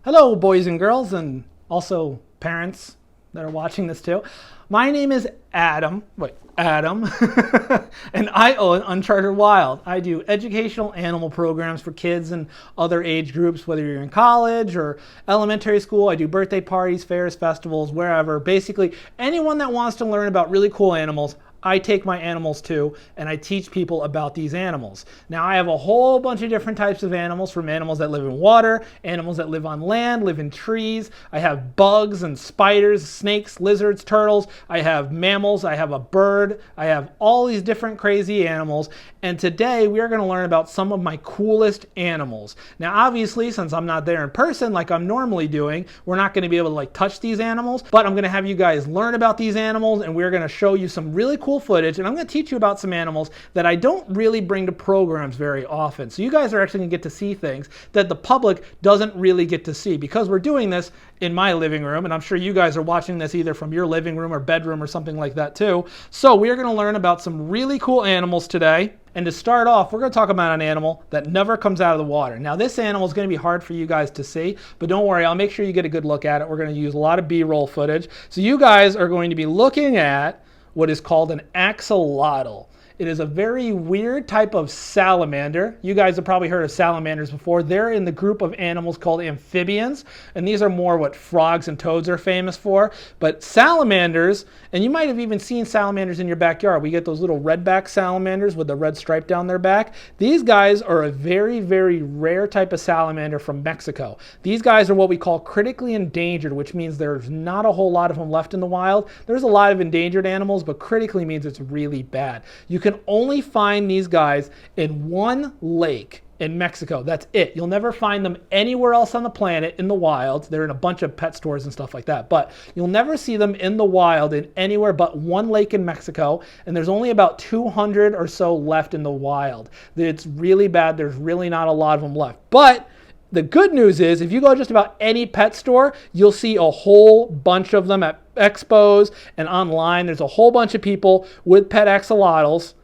Hello, boys and girls, and also parents that are watching this too. My name is Adam. Adam. And I own Uncharted Wild. I do educational animal programs for kids and other age groups, whether you're in college or elementary school. I do birthday parties, fairs, festivals, wherever. Basically, anyone that wants to learn about really cool animals, I take my animals to, and I teach people about these animals. Now, I have a whole bunch of different types of animals, from animals that live in water, animals that live on land, live in trees. I have bugs and spiders, snakes, lizards, turtles. I have mammals. I have a bird. I have all these different crazy animals. And today we are going to learn about some of my coolest animals. Now, obviously, since I'm not there in person like I'm normally doing, we're not going to be able to touch these animals, but I'm going to have you guys learn about these animals, and we're going to show you some really cool footage, and I'm going to teach you about some animals that I don't really bring to programs very often. So you guys are actually going to get to see things that the public doesn't really get to see, because we're doing this in my living room, and I'm sure you guys are watching this either from your living room or bedroom or something like that too. So we are going to learn about some really cool animals today. And to start off, we're going to talk about an animal that never comes out of the water. Now, this animal is going to be hard for you guys to see, but don't worry, I'll make sure you get a good look at it. We're going to use a lot of B-roll footage. So you guys are going to be looking at what is called an axolotl. It is a very weird type of salamander. You guys have probably heard of salamanders before. They're in the group of animals called amphibians, and these are more what frogs and toads are famous for. But salamanders, and you might have even seen salamanders in your backyard. We get those little redback salamanders with the red stripe down their back. These guys are a very, very rare type of salamander from Mexico. These guys are what we call critically endangered, which means there's not a whole lot of them left in the wild. There's a lot of endangered animals, but critically means it's really bad. You can only find these guys in one lake in Mexico. That's it. You'll never find them anywhere else on the planet in the wild. They're in a bunch of pet stores and stuff like that, but you'll never see them in the wild in anywhere but one lake in Mexico, and there's only about 200 or so left in the wild. It's really bad. There's really not a lot of them left. But the good news is, if you go to just about any pet store, you'll see a whole bunch of them at expos and online. There's a whole bunch of people with pet axolotls,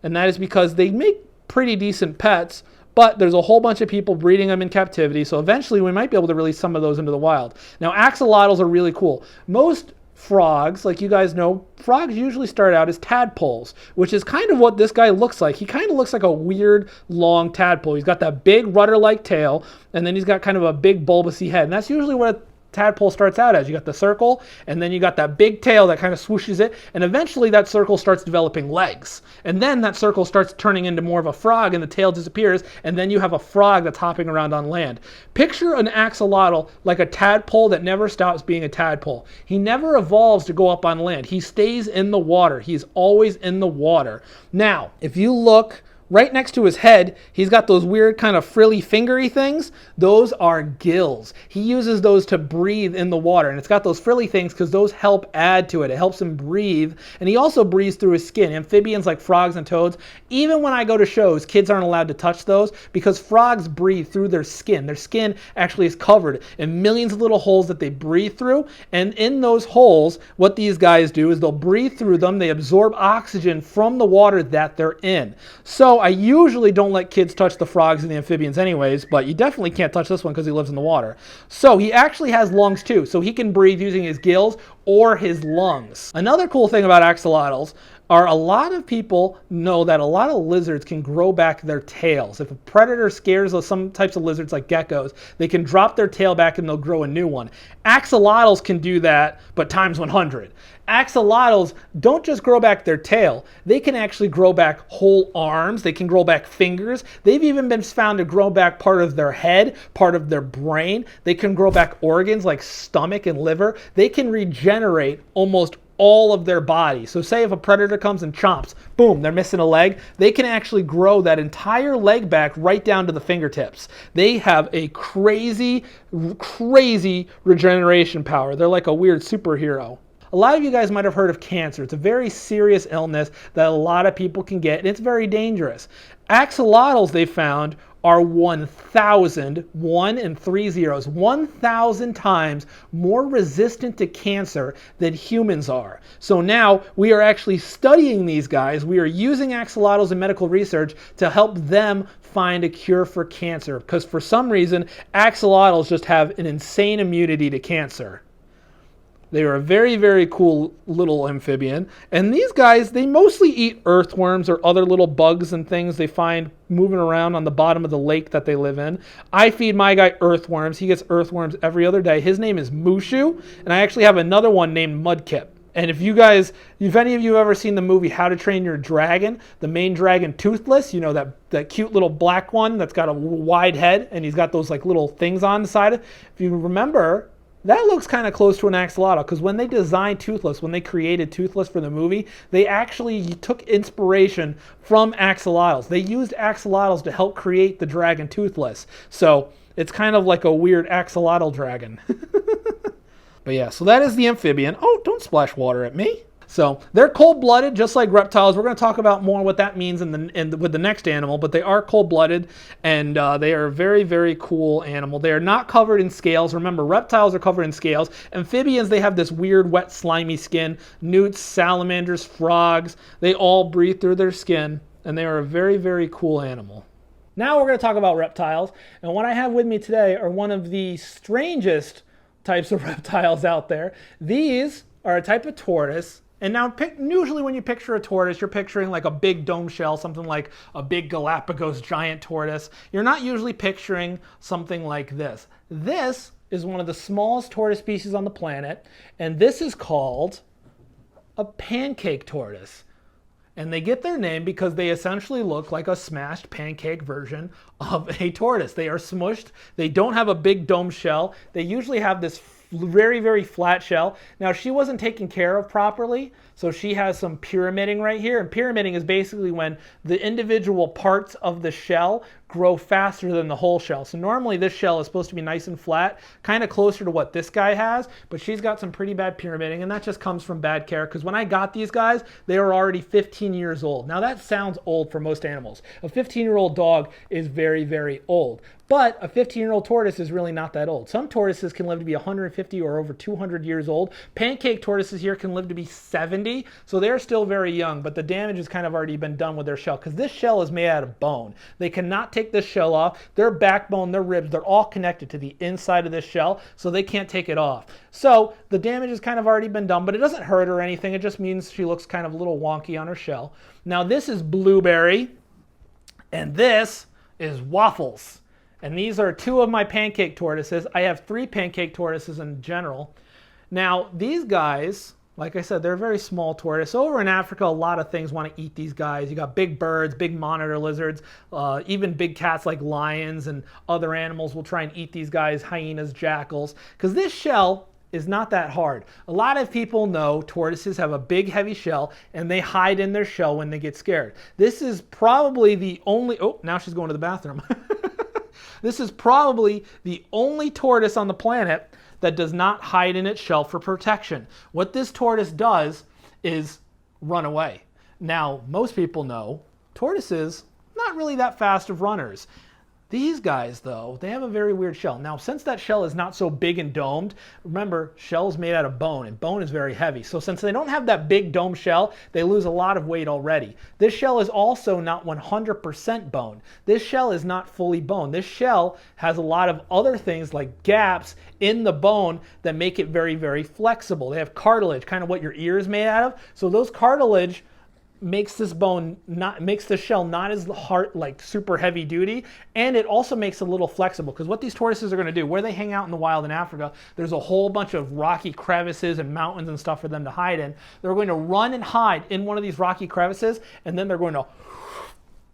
and that is because they make pretty decent pets, but there's a whole bunch of people breeding them in captivity, so eventually we might be able to release some of those into the wild. Now, axolotls are really cool. Most frogs, like you guys know, frogs usually start out as tadpoles, which is kind of what this guy looks like. He kind of looks like a weird, long tadpole. He's got that big rudder-like tail, and then he's got kind of a big bulbousy head, and that's usually what a tadpole starts out as. You got the circle, and then you got that big tail that kind of swooshes it, and eventually that circle starts developing legs, and then that circle starts turning into more of a frog, and the tail disappears, and then you have a frog that's hopping around on land. Picture an axolotl like a tadpole that never stops being a tadpole. He never evolves to go up on land. He stays in the water. He's always in the water. Now, if you look right next to his head, he's got those weird kind of frilly fingery things. Those are gills. He uses those to breathe in the water, and it's got those frilly things because those help add to it. It helps him breathe, and he also breathes through his skin. Amphibians like frogs and toads, even when I go to shows, kids aren't allowed to touch those because frogs breathe through their skin. Their skin actually is covered in millions of little holes that they breathe through, and in those holes, what these guys do is they'll breathe through them. They absorb oxygen from the water that they're in. So I usually don't let kids touch the frogs and the amphibians anyways, but you definitely can't touch this one because he lives in the water. So he actually has lungs too, so he can breathe using his gills or his lungs. Another cool thing about axolotls are a lot of people know that a lot of lizards can grow back their tails. If a predator scares some types of lizards like geckos, they can drop their tail back and they'll grow a new one. Axolotls can do that, but times 100. Axolotls don't just grow back their tail. They can actually grow back whole arms. They can grow back fingers. They've even been found to grow back part of their head, part of their brain. They can grow back organs like stomach and liver. They can regenerate almost all of their body. So say if a predator comes and chomps, boom, they're missing a leg, they can actually grow that entire leg back right down to the fingertips. They have a crazy, crazy regeneration power. They're like a weird superhero. A lot of you guys might have heard of cancer. It's a very serious illness that a lot of people can get, and it's very dangerous. Axolotls, they found, are 1,000, 1 and 3 zeros, 1,000 times more resistant to cancer than humans are. So now we are actually studying these guys. We are using axolotls in medical research to help them find a cure for cancer, because for some reason axolotls just have an insane immunity to cancer. They are a very, very cool little amphibian. And these guys, they mostly eat earthworms or other little bugs and things they find moving around on the bottom of the lake that they live in. I feed my guy earthworms. He gets earthworms every other day. His name is Mushu, and I actually have another one named Mudkip. And if any of you have ever seen the movie How to Train Your Dragon, the main dragon Toothless, you know, that cute little black one that's got a wide head and he's got those like little things on the side. If you remember, that looks kind of close to an axolotl, because when they designed Toothless, when they created Toothless for the movie, they actually took inspiration from axolotls. They used axolotls to help create the dragon Toothless. So it's kind of like a weird axolotl dragon. But yeah, so that is the amphibian. Oh, don't splash water at me. So they're cold-blooded, just like reptiles. We're going to talk about more what that means with the next animal, but they are cold-blooded, and they are a very, very cool animal. They are not covered in scales. Remember, reptiles are covered in scales. Amphibians, they have this weird, wet, slimy skin. Newts, salamanders, frogs, they all breathe through their skin, and they are a very, very cool animal. Now we're going to talk about reptiles, and what I have with me today are one of the strangest types of reptiles out there. These are a type of tortoise. And now, usually when you picture a tortoise, you're picturing like a big dome shell, something like a big Galapagos giant tortoise. You're not usually picturing something like this. This is one of the smallest tortoise species on the planet, and this is called a pancake tortoise. And they get their name because they essentially look like a smashed pancake version of a tortoise. They are smushed. They don't have a big dome shell. They usually have this very, very flat shell. Now, she wasn't taken care of properly, so she has some pyramiding right here. And pyramiding is basically when the individual parts of the shell grow faster than the whole shell. So normally this shell is supposed to be nice and flat, kind of closer to what this guy has, but she's got some pretty bad pyramiding, and that just comes from bad care, because when I got these guys, they were already 15 years old. Now that sounds old for most animals. A 15-year-old dog is very, very old. But a 15-year-old tortoise is really not that old. Some tortoises can live to be 150 or over 200 years old. Pancake tortoises here can live to be 70, so they're still very young, but the damage has kind of already been done with their shell, because this shell is made out of bone. They cannot take this shell off. Their backbone, their ribs, they're all connected to the inside of this shell, so they can't take it off. So the damage has kind of already been done, but it doesn't hurt or anything. It just means she looks kind of a little wonky on her shell. Now this is Blueberry, and this is Waffles. And these are two of my pancake tortoises. I have 3 pancake tortoises in general. Now, these guys, like I said, they're a very small tortoise. Over in Africa, a lot of things want to eat these guys. You got big birds, big monitor lizards, even big cats like lions and other animals will try and eat these guys, hyenas, jackals, because this shell is not that hard. A lot of people know tortoises have a big, heavy shell, and they hide in their shell when they get scared. This is probably the only... Oh, now she's going to the bathroom. This is probably the only tortoise on the planet that does not hide in its shell for protection. What this tortoise does is run away. Now, most people know tortoises not really that fast of runners. These guys, though, they have a very weird shell. Now, since that shell is not so big and domed, remember, shell's made out of bone, and bone is very heavy. So since they don't have that big dome shell, they lose a lot of weight already. This shell is also not 100% bone. This shell is not fully bone. This shell has a lot of other things like gaps in the bone that make it very, very flexible. They have cartilage, kind of what your ear is made out of. So those cartilage makes this makes the shell not as hard, like super heavy duty, and it also makes it a little flexible, because what these tortoises are going to do, where they hang out in the wild in Africa, there's a whole bunch of rocky crevices and mountains and stuff for them to hide in. They're going to run and hide in one of these rocky crevices, and then they're going to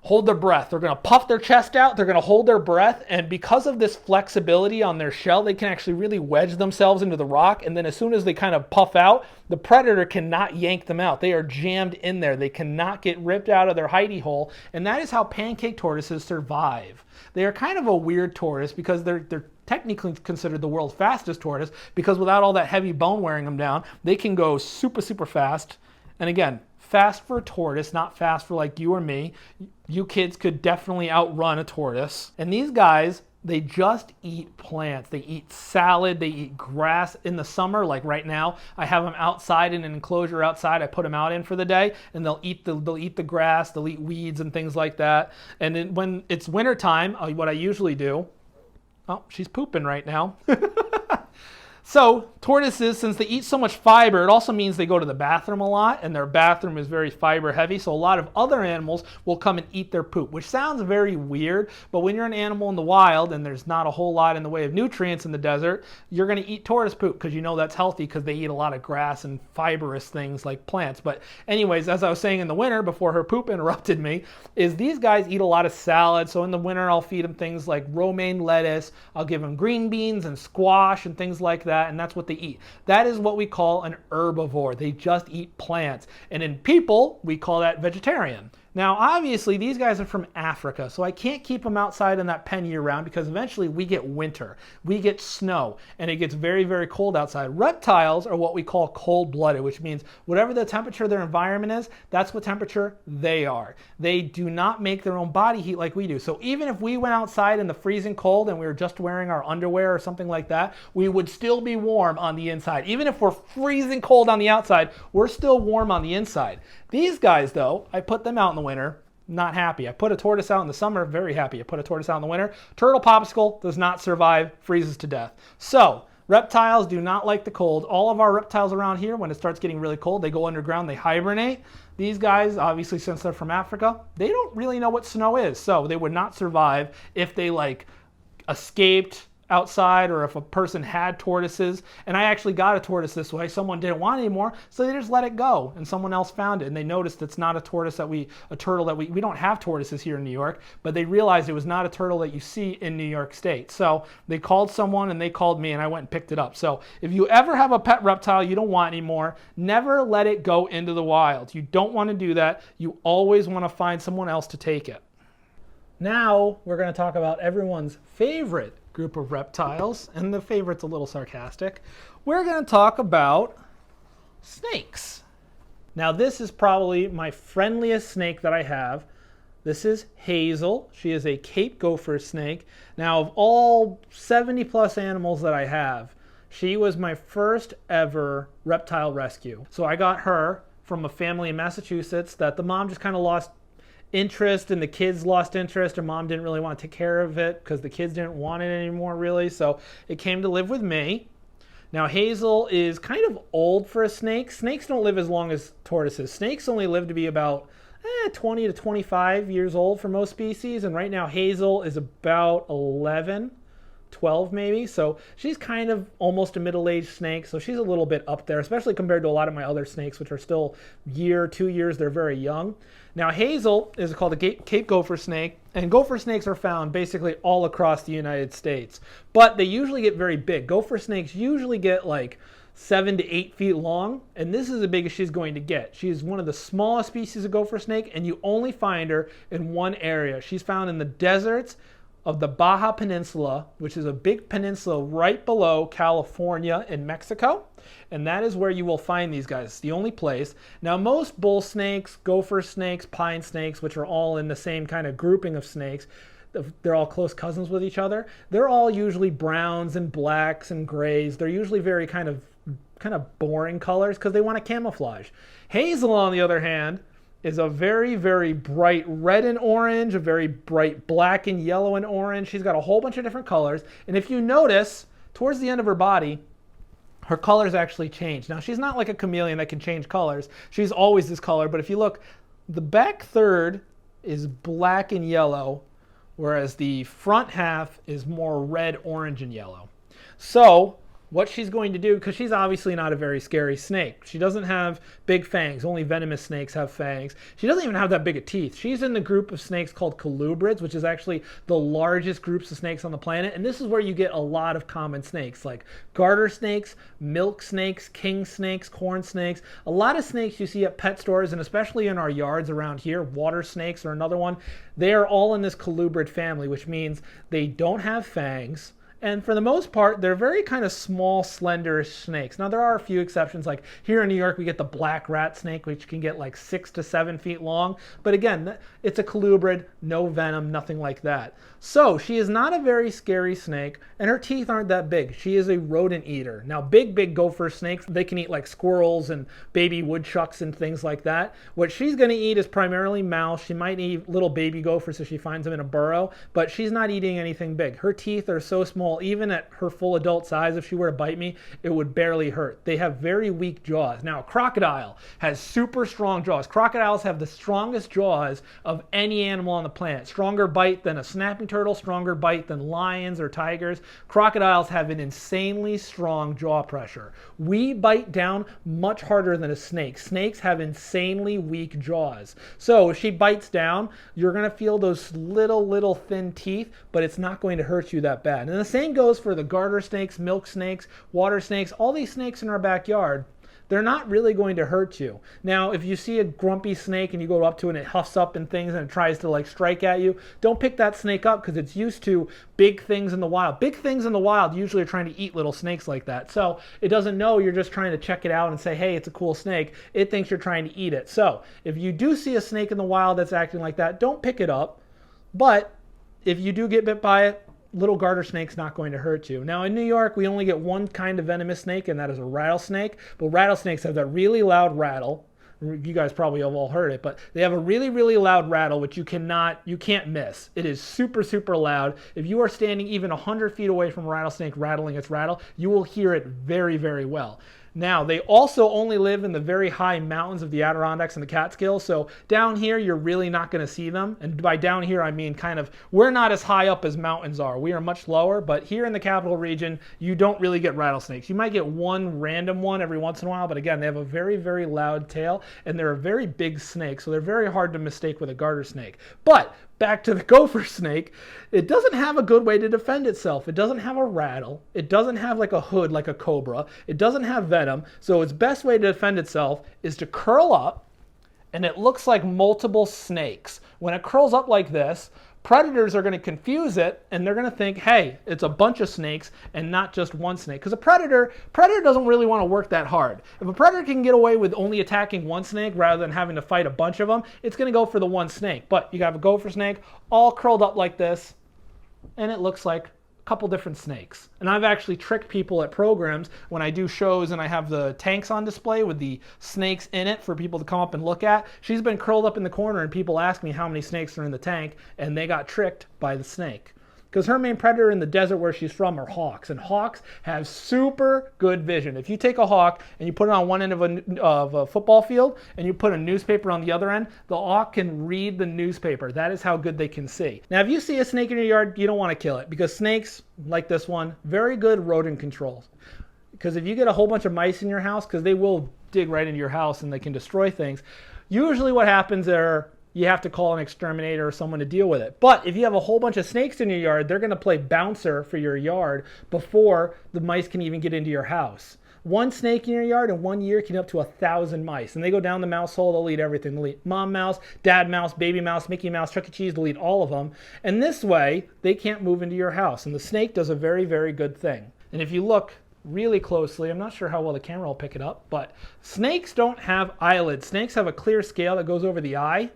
hold their breath. They're going to puff their chest out. They're going to hold their breath. And because of this flexibility on their shell, they can actually really wedge themselves into the rock. And then as soon as they kind of puff out, the predator cannot yank them out. They are jammed in there. They cannot get ripped out of their hidey hole. And that is how pancake tortoises survive. They are kind of a weird tortoise because they're technically considered the world's fastest tortoise, because without all that heavy bone wearing them down, they can go super, super fast. And again, fast for a tortoise, not fast for like you or me. You kids could definitely outrun a tortoise. And these guys, they just eat plants. They eat salad, they eat grass. In the summer, like right now, I have them outside in an enclosure outside. I put them out in for the day, and they'll eat the grass, they'll eat weeds and things like that. And then when it's winter time, what I usually do, oh, she's pooping right now. So tortoises, since they eat so much fiber, it also means they go to the bathroom a lot, and their bathroom is very fiber heavy. So a lot of other animals will come and eat their poop, which sounds very weird. But when you're an animal in the wild and there's not a whole lot in the way of nutrients in the desert, you're going to eat tortoise poop because you know that's healthy because they eat a lot of grass and fibrous things like plants. But anyways, as I was saying in the winter before her poop interrupted me, is these guys eat a lot of salad. So in the winter, I'll feed them things like romaine lettuce. I'll give them green beans and squash and things like that. And that's what they eat. That is what we call an herbivore. They just eat plants. And in people, we call that vegetarian. Now, obviously, these guys are from Africa, so I can't keep them outside in that pen year round because eventually we get winter, we get snow, and it gets very, very cold outside. Reptiles are what we call cold-blooded, which means whatever the temperature of their environment is, that's what temperature they are. They do not make their own body heat like we do. So even if we went outside in the freezing cold and we were just wearing our underwear or something like that, we would still be warm on the inside. Even if we're freezing cold on the outside, we're still warm on the inside. These guys, though, I put them out in the winter, not happy. I put a tortoise out in the summer, very happy. I put a tortoise out in the winter. Turtle popsicle does not survive, freezes to death. So, reptiles do not like the cold. All of our reptiles around here, when it starts getting really cold, they go underground, they hibernate. These guys, obviously, since they're from Africa, they don't really know what snow is. So they would not survive if they escaped outside or if a person had tortoises. And I actually got a tortoise this way. Someone didn't want it anymore, so they just let it go and someone else found it. And they noticed it's not a tortoise a turtle that we don't have tortoises here in New York, but they realized it was not a turtle that you see in New York State. So they called someone and they called me and I went and picked it up. So if you ever have a pet reptile you don't want anymore, never let it go into the wild. You don't want to do that. You always want to find someone else to take it. Now we're going to talk about everyone's favorite group of reptiles, and the favorite's a little sarcastic. We're going to talk about snakes. Now this is probably my friendliest snake that I have. This is Hazel. She is a Cape Gopher snake. Now of all 70 plus animals that I have, she was my first ever reptile rescue. So I got her from a family in Massachusetts that the mom just kind of lost interest and the kids lost interest. Her mom didn't really want to take care of it because the kids didn't want it anymore really, so it came to live with me. Now Hazel is kind of old for a snake. Snakes don't live as long as tortoises. Snakes only live to be about 20 to 25 years old for most species, and right now Hazel is about 11, 12 maybe, so she's kind of almost a middle-aged snake, so she's a little bit up there, especially compared to a lot of my other snakes, which are still year, 2 years, they're very young. Now Hazel is called a Cape Gopher snake, and gopher snakes are found basically all across the United States, but they usually get very big. Gopher snakes usually get like 7 to 8 feet long, and this is the biggest she's going to get. She is one of the smallest species of gopher snake, and you only find her in one area. She's found in the deserts of the Baja Peninsula, which is a big peninsula right below California and Mexico. And that is where you will find these guys. It's the only place. Now, most bull snakes, gopher snakes, pine snakes, which are all in the same kind of grouping of snakes, they're all close cousins with each other. They're all usually browns and blacks and grays. They're usually very kind of boring colors because they want to camouflage. Hazel, on the other hand, is a very, very bright red and orange, a very bright black and yellow and orange. She's got a whole bunch of different colors. And if you notice, towards the end of her body, her colors actually change. Now, she's not like a chameleon that can change colors. She's always this color. But if you look, the back third is black and yellow, whereas the front half is more red, orange, and yellow. So what she's going to do, because she's obviously not a very scary snake. She doesn't have big fangs. Only venomous snakes have fangs. She doesn't even have that big of teeth. She's in the group of snakes called colubrids, which is actually the largest groups of snakes on the planet. And this is where you get a lot of common snakes, like garter snakes, milk snakes, king snakes, corn snakes. A lot of snakes you see at pet stores, and especially in our yards around here, water snakes are another one. They are all in this colubrid family, which means they don't have fangs, And for the most part, they're very kind of small, slender snakes. Now, there are a few exceptions. Like here in New York, we get the black rat snake, which can get like 6 to 7 feet long. But again, it's a colubrid, no venom, nothing like that. So she is not a very scary snake, and her teeth aren't that big. She is a rodent eater. Now, big gopher snakes, they can eat like squirrels and baby woodchucks and things like that. What she's going to eat is primarily mouse. She might eat little baby gophers if she finds them in a burrow, but she's not eating anything big. Her teeth are so small, even at her full adult size, if she were to bite me, it would barely hurt. They have very weak jaws. Now, a crocodile has super strong jaws. Crocodiles have the strongest jaws of any animal on the planet. Stronger bite than a snapping turtle, stronger bite than lions or tigers. Crocodiles have an insanely strong jaw pressure. We bite down much harder than a snake. Snakes have insanely weak jaws. So if she bites down, you're going to feel those little thin teeth, but it's not going to hurt you that bad. And the same goes for the garter snakes, milk snakes, water snakes, all these snakes in our backyard. They're not really going to hurt you. Now, if you see a grumpy snake and you go up to it and it huffs up and things and it tries to like strike at you, don't pick that snake up because it's used to big things in the wild. Big things in the wild usually are trying to eat little snakes like that. So it doesn't know you're just trying to check it out and say, hey, it's a cool snake. It thinks you're trying to eat it. So if you do see a snake in the wild that's acting like that, don't pick it up. But if you do get bit by it, little garter snake's not going to hurt you. Now in New York, we only get one kind of venomous snake, and that is a rattlesnake. But rattlesnakes have that really loud rattle. You guys probably have all heard it, but they have a really loud rattle, which you can't miss. It is super loud. If you are standing even 100 feet away from a rattlesnake rattling its rattle, you will hear it very well. Now, they also only live in the very high mountains of the Adirondacks and the Catskills, so down here, you're really not going to see them. And by down here, I mean kind of, we're not as high up as mountains are. We are much lower, but here in the capital region, you don't really get rattlesnakes. You might get one random one every once in a while, but again, they have a very loud tail, and they're a very big snake, so they're very hard to mistake with a garter snake. But back to the gopher snake, it doesn't have a good way to defend itself. It doesn't have a rattle. It doesn't have like a hood like a cobra. It doesn't have venom. So its best way to defend itself is to curl up, and it looks like multiple snakes. When it curls up like this, predators are going to confuse it, and they're going to think, hey, it's a bunch of snakes and not just one snake. Because a predator doesn't really want to work that hard. If a predator can get away with only attacking one snake rather than having to fight a bunch of them, it's going to go for the one snake. But you have a gopher snake all curled up like this, and it looks like a couple different snakes. And I've actually tricked people at programs when I do shows and I have the tanks on display with the snakes in it for people to come up and look at. She's been curled up in the corner and people ask me how many snakes are in the tank, and they got tricked by the snake. Because her main predator in the desert where she's from are hawks, and hawks have super good vision. If you take a hawk and you put it on one end of a football field and you put a newspaper on the other end, the hawk can read the newspaper. That is how good they can see. Now, if you see a snake in your yard, you don't want to kill it, because snakes, like this one, very good rodent control. Because if you get a whole bunch of mice in your house, because they will dig right into your house and they can destroy things, usually what happens are you have to call an exterminator or someone to deal with it. But if you have a whole bunch of snakes in your yard, they're going to play bouncer for your yard before the mice can even get into your house. One snake in your yard in 1 year can get up to 1,000 mice. And they go down the mouse hole, they'll eat everything. They'll eat mom mouse, dad mouse, baby mouse, Mickey Mouse, Chuck E. Cheese, they'll eat all of them. And this way, they can't move into your house. And the snake does a very good thing. And if you look really closely, I'm not sure how well the camera will pick it up, but snakes don't have eyelids. Snakes have a clear scale that goes over the eye.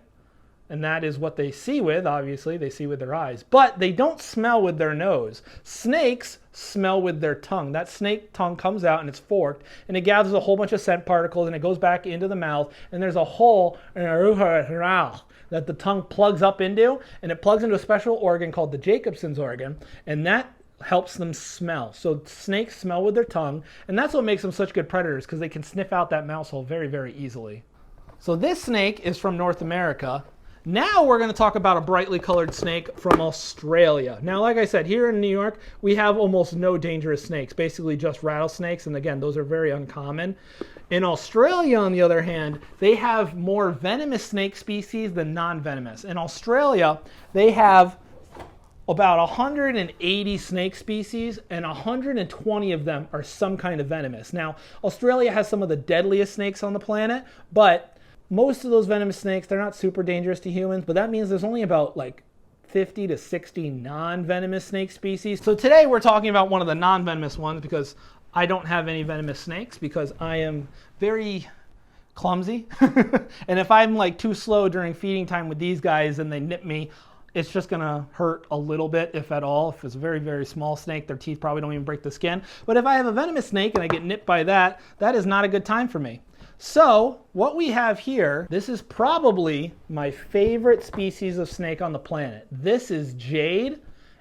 And that is what they see with, obviously. They see with their eyes. But they don't smell with their nose. Snakes smell with their tongue. That snake tongue comes out and it's forked, and it gathers a whole bunch of scent particles, and it goes back into the mouth, and there's a hole that the tongue plugs up into, and it plugs into a special organ called the Jacobson's organ, and that helps them smell. So snakes smell with their tongue, and that's what makes them such good predators, because they can sniff out that mouse hole very easily. So this snake is from North America. Now we're going to talk about a brightly colored snake from Australia. Now, like I said, here in New York, we have almost no dangerous snakes, basically just rattlesnakes, and again, those are very uncommon. In Australia, on the other hand, they have more venomous snake species than non-venomous. In Australia, they have about 180 snake species, and 120 of them are some kind of venomous. Now, Australia has some of the deadliest snakes on the planet, but most of those venomous snakes, they're not super dangerous to humans, but that means there's only about like 50 to 60 non-venomous snake species. So today we're talking about one of the non-venomous ones because I don't have any venomous snakes because I am very clumsy. And if I'm like too slow during feeding time with these guys and they nip me, it's just gonna hurt a little bit, if at all. If it's a very, very small snake, their teeth probably don't even break the skin. But if I have a venomous snake and I get nipped by that, that is not a good time for me. So what we have here, this is probably my favorite species of snake on the planet. This is Jade,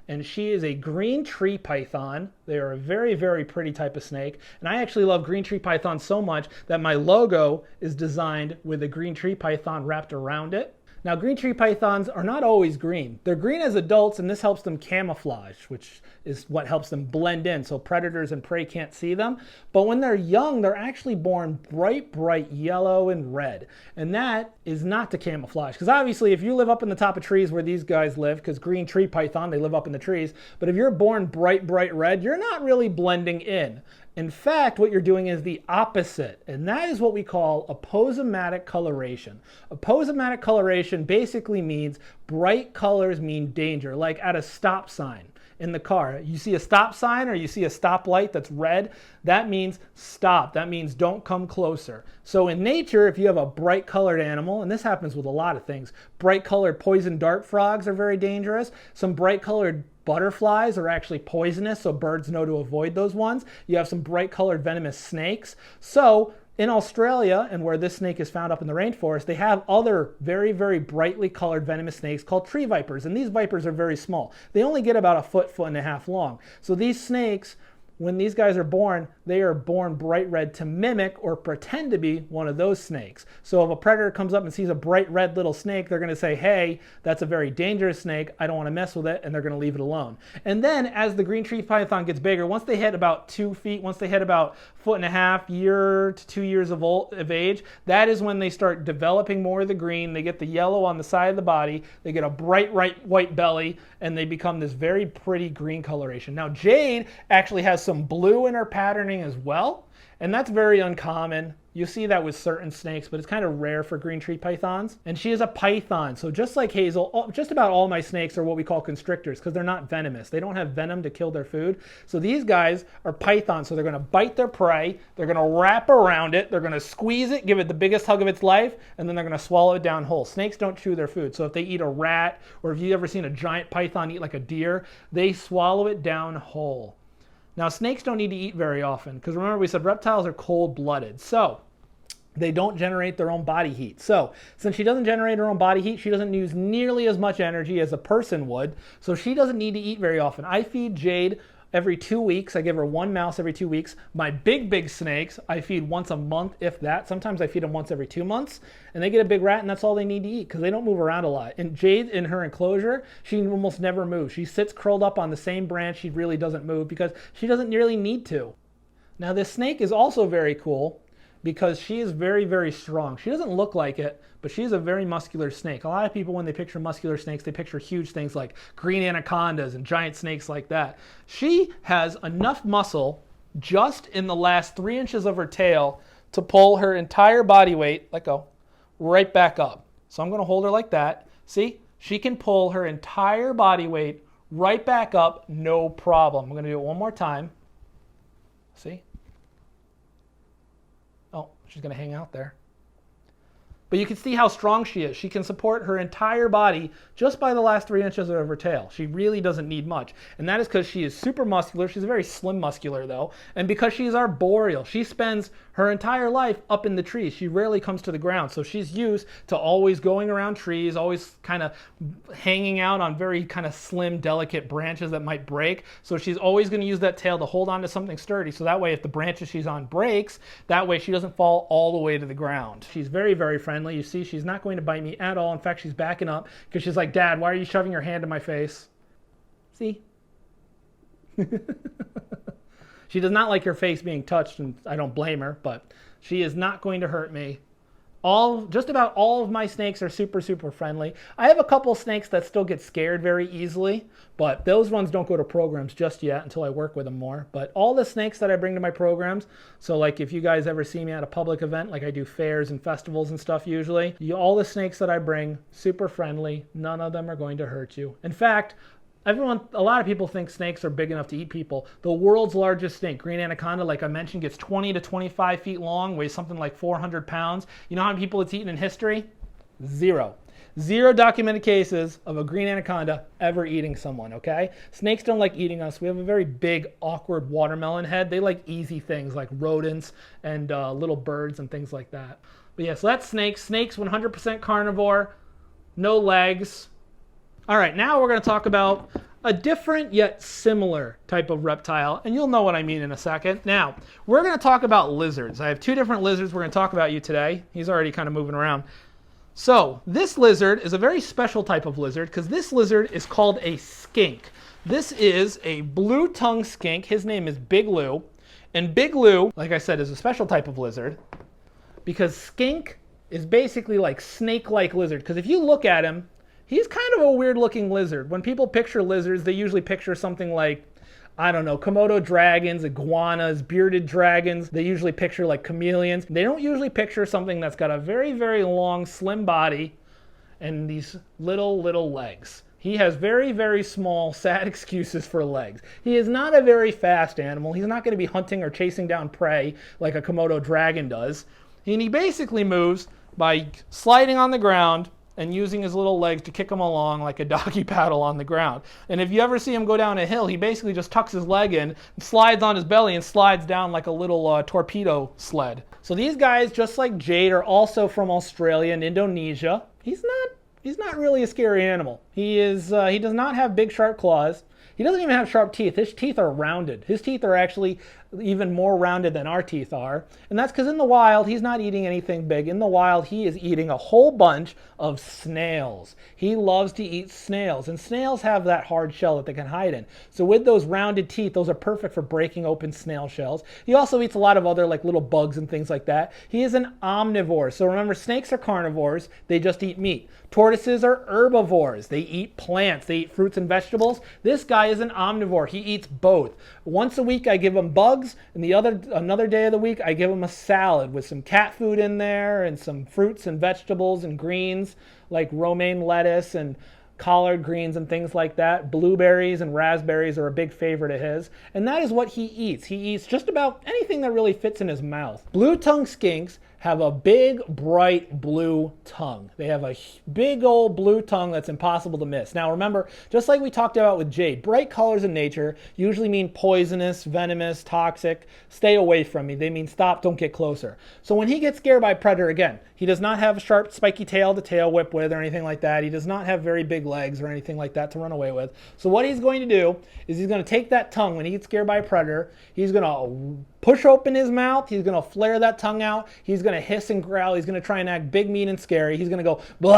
and she is a green tree python. They are a very, very pretty type of snake. And I actually love green tree pythons so much that my logo is designed with a green tree python wrapped around it. Now, green tree pythons are not always green. They're green as adults, and this helps them camouflage, which is what helps them blend in so predators and prey can't see them. But when they're young, they're actually born bright, bright yellow and red. And that is not to camouflage. Because obviously, if you live up in the top of trees where these guys live, because green tree python, they live up in the trees, but if you're born bright, bright red, you're not really blending in. In fact, what you're doing is the opposite, and that is what we call aposematic coloration. Aposematic coloration basically means bright colors mean danger, like at a stop sign in the car. You see a stop sign or you see a stoplight that's red, that means stop. That means don't come closer. So in nature, if you have a bright colored animal, and this happens with a lot of things, bright colored poison dart frogs are very dangerous. Some bright colored butterflies are actually poisonous, so birds know to avoid those ones. You have some bright colored venomous snakes. So in Australia, and where this snake is found up in the rainforest, they have other very, very brightly colored venomous snakes called tree vipers. And these vipers are very small. They only get about a foot, foot and a half long. So these snakes, when these guys are born, they are born bright red to mimic or pretend to be one of those snakes. So if a predator comes up and sees a bright red little snake, they're going to say, hey, that's a very dangerous snake. I don't want to mess with it. And they're going to leave it alone. And then as the green tree python gets bigger, once they hit about 2 feet, once they hit about foot and a half, year to 2 years of age, that is when they start developing more of the green. They get the yellow on the side of the body. They get a bright white belly, and they become this very pretty green coloration. Now, Jade actually has some blue in her patterning as well, and that's very uncommon. You see that with certain snakes, but it's kind of rare for green tree pythons. And she is a python, so just like Hazel, just about all my snakes are what we call constrictors because they're not venomous. They don't have venom to kill their food. So these guys are pythons, so they're going to bite their prey, they're going to wrap around it, they're going to squeeze it, give it the biggest hug of its life, and then they're going to swallow it down whole. Snakes don't chew their food, so if they eat a rat, or if you've ever seen a giant python eat like a deer, they swallow it down whole. Now, snakes don't need to eat very often because remember we said reptiles are cold-blooded. So they don't generate their own body heat. So since she doesn't generate her own body heat, she doesn't use nearly as much energy as a person would. So she doesn't need to eat very often. I feed Jade every 2 weeks. I give her 1 mouse every 2 weeks. My big snakes, I feed once a month, if that. Sometimes I feed them once every 2 months. And they get a big rat, and that's all they need to eat because they don't move around a lot. And Jade, in her enclosure, she almost never moves. She sits curled up on the same branch. She really doesn't move because she doesn't really need to. Now, this snake is also very cool because she is very, very strong. She doesn't look like it, but she is a very muscular snake. A lot of people, when they picture muscular snakes, they picture huge things like green anacondas and giant snakes like that. She has enough muscle just in the last 3 inches of her tail to pull her entire body weight, let go, right back up. So I'm going to hold her like that. See? She can pull her entire body weight right back up, no problem. I'm going to do it one more time. See? Oh, she's going to hang out there. But you can see how strong she is. She can support her entire body just by the last 3 inches of her tail. She really doesn't need much. And that is because she is super muscular. She's very slim muscular, though. And because she's arboreal, she spends her entire life up in the trees. She rarely comes to the ground. So she's used to always going around trees, always kind of hanging out on very kind of slim, delicate branches that might break. So she's always going to use that tail to hold on to something sturdy. So that way, if the branches she's on breaks, that way she doesn't fall all the way to the ground. She's very, very friendly. You see, she's not going to bite me at all. In fact, she's backing up because she's like, Dad, why are you shoving your hand in my face? See? She does not like her face being touched, and I don't blame her, but she is not going to hurt me. Just about all of my snakes are super, super friendly. I have a couple snakes that still get scared very easily, but those ones don't go to programs just yet until I work with them more. But all the snakes that I bring to my programs, so like if you guys ever see me at a public event, like I do fairs and festivals and stuff usually, all the snakes that I bring, super friendly. None of them are going to hurt you. In fact, a lot of people think snakes are big enough to eat people. The world's largest snake, green anaconda, like I mentioned, gets 20 to 25 feet long, weighs something like 400 pounds. You know how many people it's eaten in history? Zero. Zero documented cases of a green anaconda ever eating someone, okay? Snakes don't like eating us. We have a very big, awkward watermelon head. They like easy things like rodents and little birds and things like that. But yeah, so that's snakes. Snakes, 100% carnivore, no legs. All right, now we're going to talk about a different yet similar type of reptile, and you'll know what I mean in a second. Now, we're going to talk about lizards. I have two different lizards we're going to talk about you today. He's already kind of moving around. So, this lizard is a very special type of lizard because this lizard is called a skink. This is a blue-tongued skink. His name is Big Lou. And Big Lou, like I said, is a special type of lizard because skink is basically like snake-like lizard. Because if you look at him, he's kind of a weird-looking lizard. When people picture lizards, they usually picture something like, I don't know, Komodo dragons, iguanas, bearded dragons. They usually picture like chameleons. They don't usually picture something that's got a very, very long, slim body and these little, little legs. He has very, very small, sad excuses for legs. He is not a very fast animal. He's not going to be hunting or chasing down prey like a Komodo dragon does. And he basically moves by sliding on the ground and using his little legs to kick him along like a doggy paddle on the ground. And if you ever see him go down a hill, he basically just tucks his leg in, slides on his belly, and slides down like a little torpedo sled. So these guys, just like Jade, are also from Australia and Indonesia. He's not really a scary animal. He does not have big sharp claws. He doesn't even have sharp teeth. His teeth are rounded. His teeth are actually even more rounded than our teeth are. And that's because in the wild, he's not eating anything big. In the wild, he is eating a whole bunch of snails. He loves to eat snails. And snails have that hard shell that they can hide in. So with those rounded teeth, those are perfect for breaking open snail shells. He also eats a lot of other like little bugs and things like that. He is an omnivore. So remember, snakes are carnivores. They just eat meat. Tortoises are herbivores. They eat plants. They eat fruits and vegetables. This guy is an omnivore. He eats both. Once a week, I give him bugs, and another day of the week, I give him a salad with some cat food in there and some fruits and vegetables and greens like romaine lettuce and collard greens and things like that. Blueberries and raspberries are a big favorite of his. And that is what he eats. He eats just about anything that really fits in his mouth. Blue-tongued skinks have a big, bright blue tongue. They have a big old blue tongue that's impossible to miss. Now remember, just like we talked about with Jade, bright colors in nature usually mean poisonous, venomous, toxic. Stay away from me. They mean stop, don't get closer. So when he gets scared by a predator, again, he does not have a sharp, spiky tail to tail whip with or anything like that. He does not have very big legs or anything like that to run away with. So what he's going to do is he's going to take that tongue when he gets scared by a predator. He's going to push open his mouth. He's going to flare that tongue out. He's going to hiss and growl. He's going to try and act big, mean, and scary. He's going to go blah,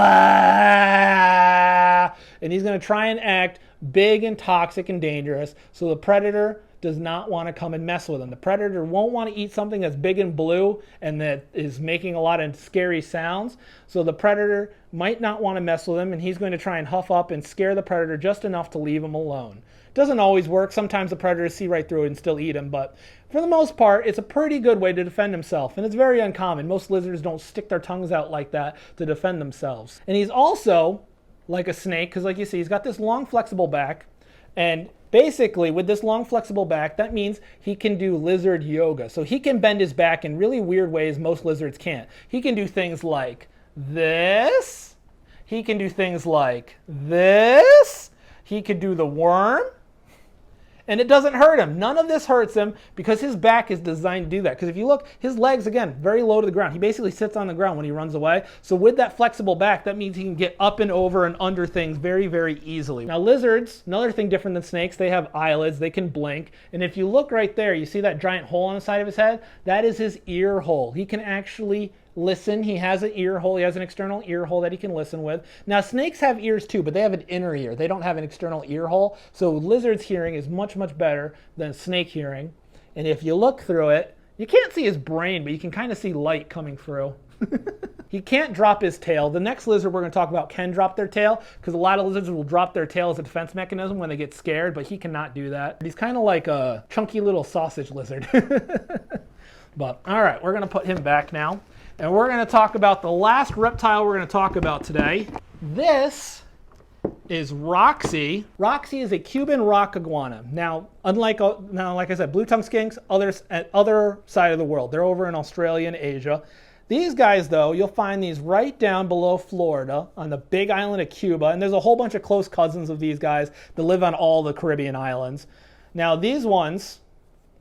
and he's going to try and act big and toxic and dangerous. So the predator does not want to come and mess with him. The predator won't want to eat something that's big and blue and that is making a lot of scary sounds. So the predator might not want to mess with him, and he's going to try and huff up and scare the predator just enough to leave him alone. Doesn't always work. Sometimes the predators see right through it and still eat him, but for the most part, it's a pretty good way to defend himself, and it's very uncommon. Most lizards don't stick their tongues out like that to defend themselves. And he's also like a snake, because like you see, he's got this long, flexible back, and basically, with this long, flexible back, that means he can do lizard yoga. So he can bend his back in really weird ways most lizards can't. He can do things like this. He can do things like this. He could do the worm. And it doesn't hurt him. None of this hurts him because his back is designed to do that. Because if you look, his legs, again, very low to the ground. He basically sits on the ground when he runs away. So with that flexible back, that means he can get up and over and under things very, very easily. Now lizards, another thing different than snakes, they have eyelids, they can blink. And if you look right there, you see that giant hole on the side of his head? That is his ear hole. He can actually listen. He has an ear hole. He has an external ear hole that he can listen with. Now snakes have ears too, but they have an inner ear. They don't have an external ear hole. So lizard's hearing is much, much better than snake hearing. And if you look through it, you can't see his brain, but you can kind of see light coming through. He can't drop his tail. The next lizard we're going to talk about can drop their tail, because a lot of lizards will drop their tail as a defense mechanism when they get scared, but he cannot do that. He's kind of like a chunky little sausage lizard. But all right, we're going to put him back now, and we're going to talk about the last reptile we're going to talk about today. This is Roxy. Roxy is a Cuban rock iguana. Now, like I said, blue-tongued skinks, others at other side of the world. They're over in Australia and Asia. These guys, though, you'll find these right down below Florida on the big island of Cuba, and there's a whole bunch of close cousins of these guys that live on all the Caribbean islands. Now, these ones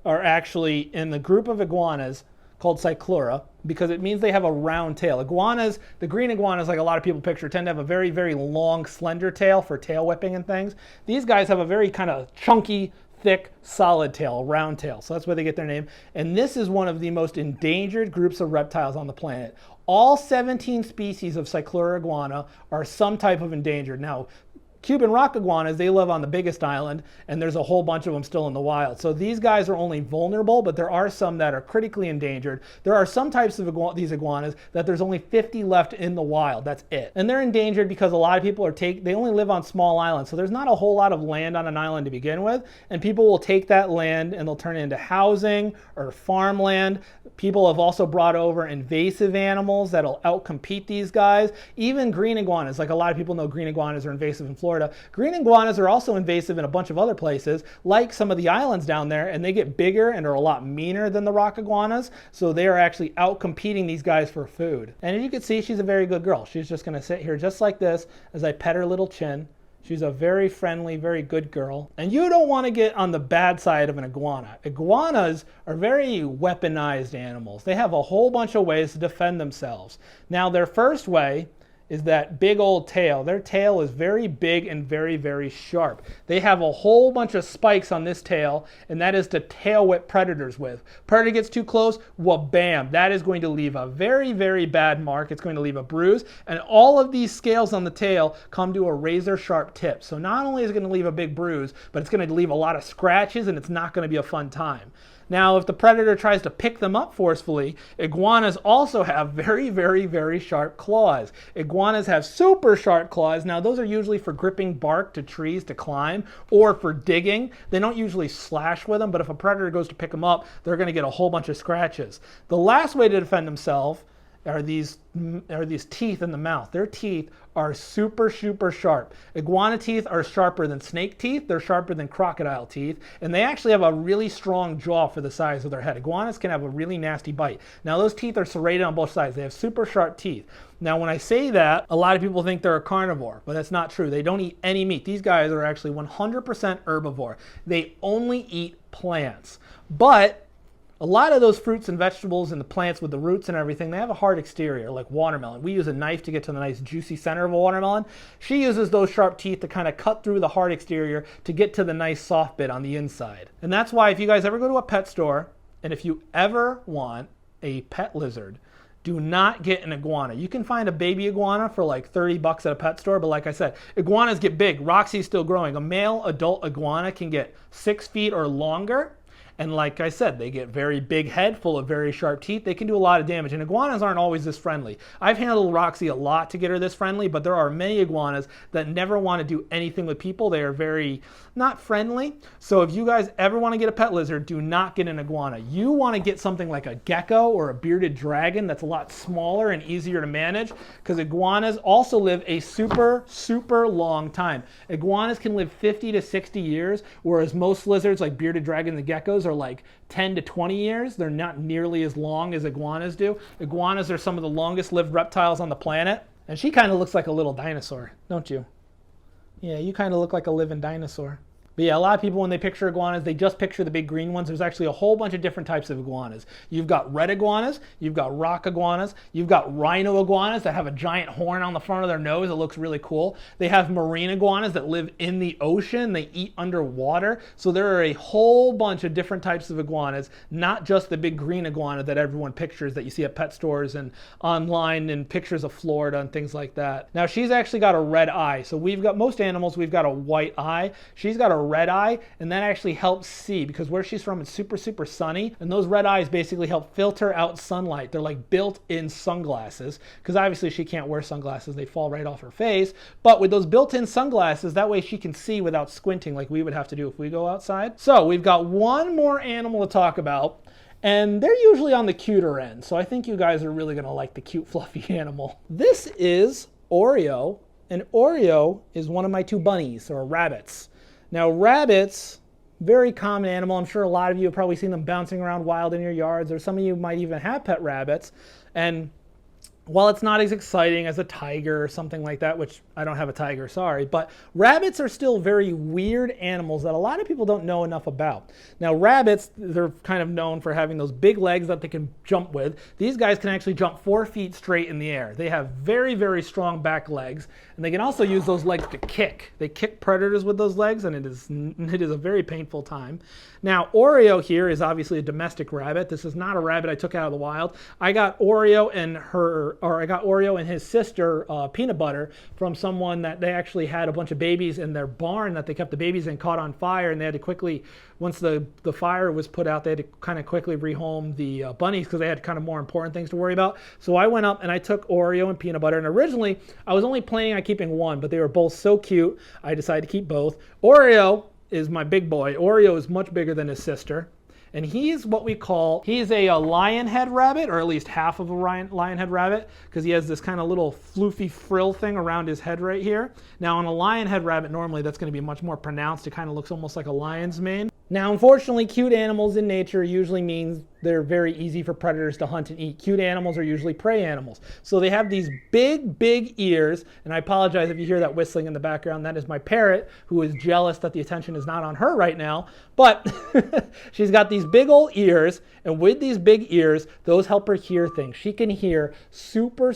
are actually in the group of iguanas called Cyclura, because it means they have a round tail. Iguanas, the green iguanas, like a lot of people picture, tend to have a very, very long, slender tail for tail whipping and things. These guys have a very kind of chunky, thick, solid tail, a round tail. So that's where they get their name. And this is one of the most endangered groups of reptiles on the planet. All 17 species of Cyclura iguana are some type of endangered. Now, Cuban rock iguanas, they live on the biggest island, and there's a whole bunch of them still in the wild. So these guys are only vulnerable, but there are some that are critically endangered. There are some types of these iguanas that there's only 50 left in the wild. That's it. And they're endangered because a lot of people they only live on small islands. So there's not a whole lot of land on an island to begin with, and people will take that land and they'll turn it into housing or farmland. People have also brought over invasive animals that'll outcompete these guys. Even green iguanas, like a lot of people know green iguanas are invasive in Florida. Green iguanas are also invasive in a bunch of other places, like some of the islands down there, and they get bigger and are a lot meaner than the rock iguanas, so they are actually outcompeting these guys for food. And as you can see, she's a very good girl. She's just going to sit here just like this as I pet her little chin. She's a very friendly, very good girl. And you don't want to get on the bad side of an iguana. Iguanas are very weaponized animals. They have a whole bunch of ways to defend themselves. Now, their first way is that big old tail. Their tail is very big and very, very sharp. They have a whole bunch of spikes on this tail, and that is to tail whip predators with. Predator gets too close, bam, that is going to leave a very, very bad mark. It's going to leave a bruise, and all of these scales on the tail come to a razor sharp tip. So not only is it going to leave a big bruise, but it's going to leave a lot of scratches, and it's not going to be a fun time. Now, if the predator tries to pick them up forcefully, iguanas also have very, very, very sharp claws. Iguanas have super sharp claws. Now, those are usually for gripping bark to trees to climb or for digging. They don't usually slash with them, but if a predator goes to pick them up, they're going to get a whole bunch of scratches. The last way to defend themselves are these teeth in the mouth. Their teeth are super, super sharp. Iguana teeth are sharper than snake teeth. They're sharper than crocodile teeth. And they actually have a really strong jaw for the size of their head. Iguanas can have a really nasty bite. Now, those teeth are serrated on both sides. They have super sharp teeth. Now, when I say that, a lot of people think they're a carnivore, but that's not true. They don't eat any meat. These guys are actually 100% herbivore. They only eat plants. But a lot of those fruits and vegetables and the plants with the roots and everything, they have a hard exterior, like watermelon. We use a knife to get to the nice juicy center of a watermelon. She uses those sharp teeth to kind of cut through the hard exterior to get to the nice soft bit on the inside. And that's why if you guys ever go to a pet store, and if you ever want a pet lizard, do not get an iguana. You can find a baby iguana for like $30 at a pet store, but like I said, iguanas get big. Roxy's still growing. A male adult iguana can get 6 feet or longer. And like I said, they get very big head full of very sharp teeth. They can do a lot of damage. And iguanas aren't always this friendly. I've handled Roxy a lot to get her this friendly, but there are many iguanas that never want to do anything with people. They are very not friendly. So if you guys ever want to get a pet lizard, do not get an iguana. You want to get something like a gecko or a bearded dragon that's a lot smaller and easier to manage, because iguanas also live a super, super long time. Iguanas can live 50 to 60 years, whereas most lizards like bearded dragons and geckos are like 10 to 20 years. They're not nearly as long as iguanas do. Iguanas are some of the longest lived reptiles on the planet. And she kind of looks like a little dinosaur, don't you? Yeah, you kind of look like a living dinosaur. But yeah, a lot of people, when they picture iguanas, they just picture the big green ones. There's actually a whole bunch of different types of iguanas. You've got red iguanas, you've got rock iguanas, you've got rhino iguanas that have a giant horn on the front of their nose that looks really cool. They have marine iguanas that live in the ocean. They eat underwater. So there are a whole bunch of different types of iguanas, not just the big green iguana that everyone pictures that you see at pet stores and online in pictures of Florida and things like that. Now, she's actually got a red eye. So we've got most animals, we've got a white eye. She's got a red eye, and that actually helps see, because where she's from it's super sunny, and those red eyes basically help filter out sunlight. They're like built-in sunglasses, because obviously she can't wear sunglasses, they fall right off her face, but with those built-in sunglasses, that way she can see without squinting like we would have to do if we go outside. So we've got one more animal to talk about, and they're usually on the cuter end, so I think you guys are really gonna like the cute fluffy animal. This is Oreo, and Oreo is one of my two bunnies, or rabbits. Now rabbits, very common animal. I'm sure a lot of you have probably seen them bouncing around wild in your yards, or some of you might even have pet rabbits. And while it's not as exciting as a tiger or something like that, which I don't have a tiger, sorry, but rabbits are still very weird animals that a lot of people don't know enough about. Now rabbits, they're kind of known for having those big legs that they can jump with. These guys can actually jump 4 feet straight in the air. They have very strong back legs, and they can also use those legs to kick. They kick predators with those legs, and it is a very painful time. Now Oreo here is obviously a domestic rabbit. This is not a rabbit I took out of the wild. I got Oreo and his sister Peanut Butter from someone that they actually had a bunch of babies in their barn that they kept the babies in, caught on fire, and they had to quickly, once the fire was put out, they had to kind of quickly rehome the bunnies because they had kind of more important things to worry about. So I went up and I took Oreo and Peanut Butter, and originally I was only planning on keeping one, but they were both so cute I decided to keep both. Oreo is my big boy. Oreo is much bigger than his sister. And he's what we call, he's a lion head rabbit, or at least half of a lion head rabbit, because he has this kind of little floofy frill thing around his head right here. Now on a lion head rabbit, normally that's going to be much more pronounced. It kind of looks almost like a lion's mane. Now unfortunately, cute animals in nature usually means they're very easy for predators to hunt and eat. Cute animals are usually prey animals. So they have these big ears, and I apologize if you hear that whistling in the background. That is my parrot, who is jealous that the attention is not on her right now. But she's got these big old ears, and with these big ears, those help her hear things. She can hear super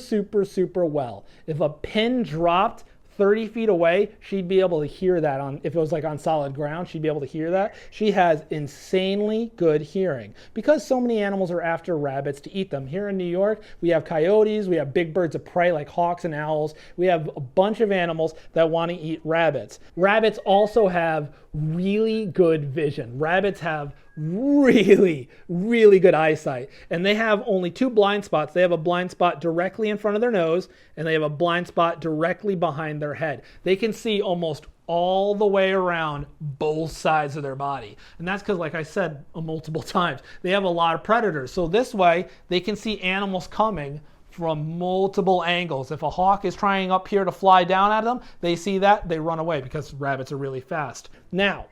well. If a pin dropped 30 feet away, she'd be able to hear that. If it was like on solid ground, she'd be able to hear that. She has insanely good hearing because so many animals are after rabbits to eat them. Here in New York, we have coyotes, we have big birds of prey like hawks and owls. We have a bunch of animals that want to eat rabbits. Rabbits also have really good vision. Rabbits have really good eyesight, and they have only 2 blind spots. They have a blind spot directly in front of their nose, and they have a blind spot directly behind their head. They can see almost all the way around both sides of their body, and that's because, like I said multiple times, they have a lot of predators. So this way they can see animals coming from multiple angles. If a hawk is trying up here to fly down at them, they see that, they run away because rabbits are really fast. Now,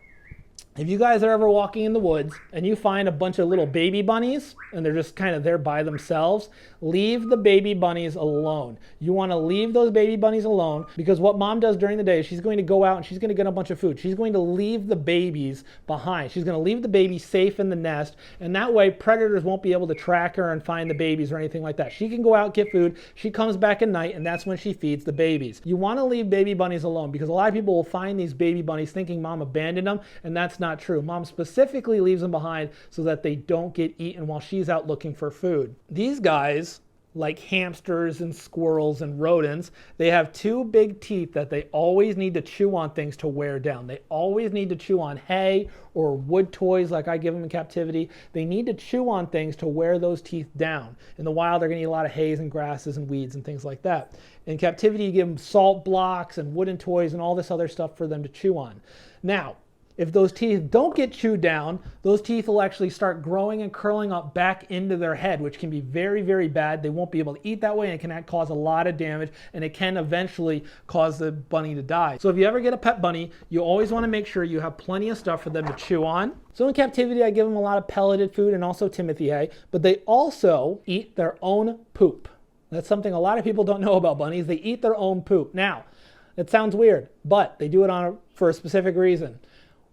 if you guys are ever walking in the woods and you find a bunch of little baby bunnies and they're just kind of there by themselves, leave the baby bunnies alone. You want to leave those baby bunnies alone, because what mom does during the day, she's going to go out and she's going to get a bunch of food. She's going to leave the babies behind. She's going to leave the babies safe in the nest, and that way predators won't be able to track her and find the babies or anything like that. She can go out, get food, she comes back at night, and that's when she feeds the babies. You want to leave baby bunnies alone, because a lot of people will find these baby bunnies thinking mom abandoned them, and that's not true. Mom specifically leaves them behind so that they don't get eaten while she's out looking for food. These guys, like hamsters and squirrels and rodents, they have 2 big teeth that they always need to chew on things to wear down. They always need to chew on hay or wood toys like I give them in captivity. They need to chew on things to wear those teeth down. In the wild, they're going to eat a lot of hays and grasses and weeds and things like that. In captivity, you give them salt blocks and wooden toys and all this other stuff for them to chew on. Now, if those teeth don't get chewed down, those teeth will actually start growing and curling up back into their head, which can be very bad. They won't be able to eat that way, and it can cause a lot of damage, and it can eventually cause the bunny to die. So if you ever get a pet bunny, you always want to make sure you have plenty of stuff for them to chew on. So in captivity, I give them a lot of pelleted food and also Timothy hay, but they also eat their own poop. That's something a lot of people don't know about bunnies. They eat their own poop. Now, it sounds weird, but they do it for a specific reason.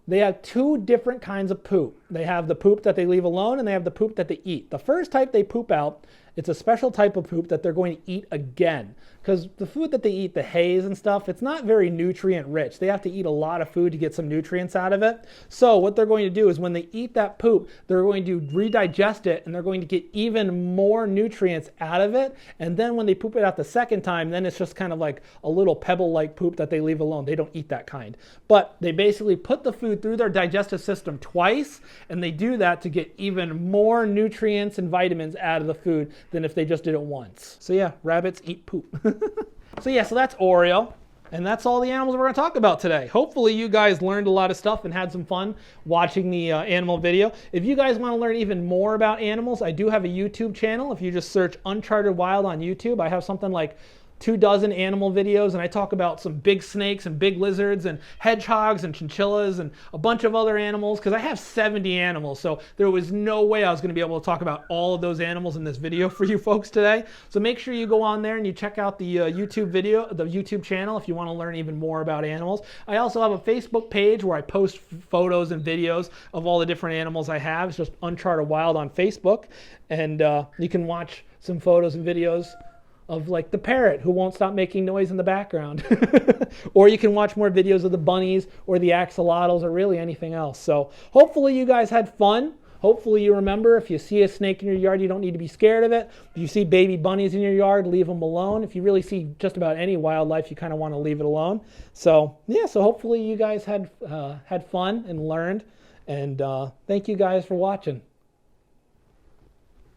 They have 2 different kinds of poop. They have the poop that they leave alone, and they have the poop that they eat. The first type they poop out, it's a special type of poop that they're going to eat again. Because the food that they eat, the hays and stuff, it's not very nutrient rich. They have to eat a lot of food to get some nutrients out of it. So what they're going to do is when they eat that poop, they're going to redigest it, and they're going to get even more nutrients out of it. And then when they poop it out the second time, then it's just kind of like a little pebble-like poop that they leave alone. They don't eat that kind. But they basically put the food through their digestive system twice, and they do that to get even more nutrients and vitamins out of the food than if they just did it once. So yeah, rabbits eat poop. So that's Oreo. And that's all the animals we're going to talk about today. Hopefully you guys learned a lot of stuff and had some fun watching the animal video. If you guys want to learn even more about animals, I do have a YouTube channel. If you just search Uncharted Wild on YouTube, I have something like 24 animal videos, and I talk about some big snakes and big lizards and hedgehogs and chinchillas and a bunch of other animals, because I have 70 animals, so there was no way I was going to be able to talk about all of those animals in this video for you folks today. So make sure you go on there and you check out the YouTube channel if you want to learn even more about animals. I also have a Facebook page where I post photos and videos of all the different animals I have. It's just Uncharted Wild on Facebook, and you can watch some photos and videos of like the parrot who won't stop making noise in the background. Or you can watch more videos of the bunnies or the axolotls or really anything else. So hopefully you guys had fun. Hopefully you remember, if you see a snake in your yard, you don't need to be scared of it. If you see baby bunnies in your yard, leave them alone. If you really see just about any wildlife, you kind of want to leave it alone. So so hopefully you guys had fun and learned. And thank you guys for watching.